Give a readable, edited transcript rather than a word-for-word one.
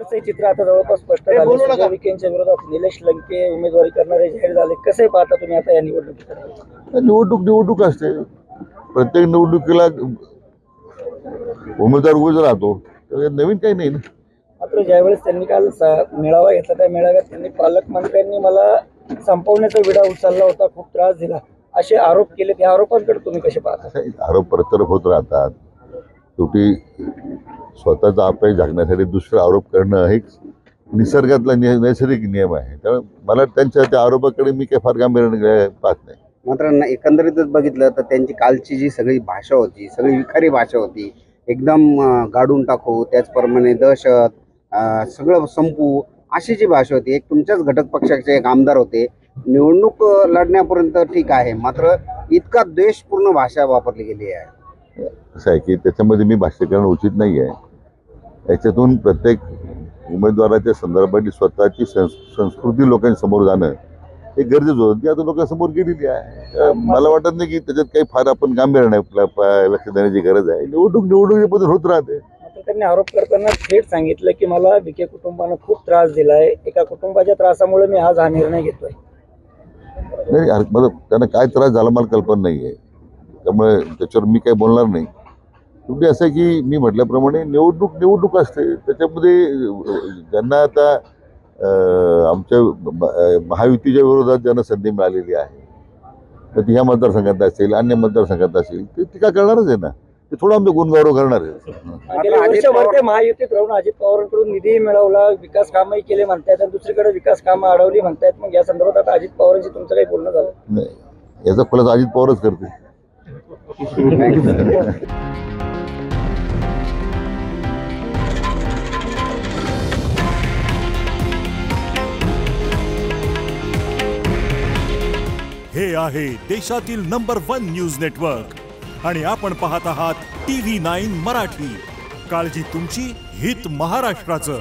एकंदरीत चित्र आता जवळपास स्पष्ट झाले. सुजय विखेंच्या विरोधात निलेश लंके उमेदवारी करणारे जाहीर झाले. कसे पाहता तुम्ही आता या निवडणुकीकडे? निवडणूक असते. प्रत्येक निवडणुकीला उमेदवार उभे राहतो, तर नवीन काही नाही ना. मात्र ज्यावेळेस त्यांनी काल मेळावा घेतला, त्या मेळाव्यात त्यांनी पालकमंत्र्यांनी मला संपवण्याचा विडा उचलला होता, खूप त्रास दिला असे आरोप केले. त्या आरोपांकडे तुम्ही कसे पाहता? आरोप प्रत्यारोप होत राहतात. शेवटी स्वतःचा अपयश झाकण्यासाठी दुसरे आरोप करणं हे निसर्गातला नैसर्गिक नियम आहे. त्यामुळे मला त्यांच्या त्या आरोपाकडे मी काही फार गांभीर्याने पाहत नाही. मात्र एकंदरीतच बघितलं तर त्यांची कालची जी सगळी भाषा होती, सगळी विखारी भाषा होती, एकदम गाडून टाकू, त्याचप्रमाणे दहशत, सगळं संपू, अशी जी भाषा होती. एक तुमच्याच घटक पक्षाचे एक आमदार होते, निवडणूक लढण्यापर्यंत ठीक आहे, मात्र इतका द्वेषपूर्ण भाषा वापरली गेली आहे. असं आहे की त्याच्यामध्ये मी भाष्य करणं उचित नाही आहे. याच्यातून प्रत्येक उमेदवाराच्या संदर्भात स्वतःची संस्कृती लोकांसमोर जाणं हे गरजेचं होतं. ती आता लोकांसमोर गेलेली आहे. मला वाटत नाही की त्याच्यात काही फार आपण गांभीर्याने लक्ष देण्याची गरज आहे. निवडणुकीबद्दल होत राहते. त्यांनी आरोप करताना थेट सांगितलं की मला विखे कुटुंबानं खूप त्रास दिलाय, एका कुटुंबाच्या त्रासामुळे मी आज हा निर्णय घेतोय. नाही, मला त्यांना काय त्रास झाला मला कल्पना नाही आहे, त्यामुळे त्याच्यावर मी काही बोलणार नाही. शेवटी असं आहे की मी म्हटल्याप्रमाणे निवडणूक असते. त्याच्यामध्ये ज्यांना आता आमच्या महायुतीच्या विरोधात ज्यांना संधी मिळालेली आहे, तर ती ह्या मतदारसंघात असेल, अन्य मतदारसंघात असेल, ते टीका करणारच आहे ना. ते थोडं आमचं गुणगौरव करणार आहे. वर्षभर ते महायुतीत राहून अजित पवारांकडून निधी मिळवला, विकास कामही केले म्हणतायत, आणि दुसरीकडे विकास कामं अडवली म्हणतायत. मग या संदर्भात आता अजित पवारांशी तुमचं काही बोलणं झालं नाही? याचा खुलासा अजित पवारच करते. हे आहे देशातील नंबर 1 न्यूज नेटवर्क आणि आपण पाहत आहात TV9 मराठी. काळजी तुमची, हित महाराष्ट्राचं.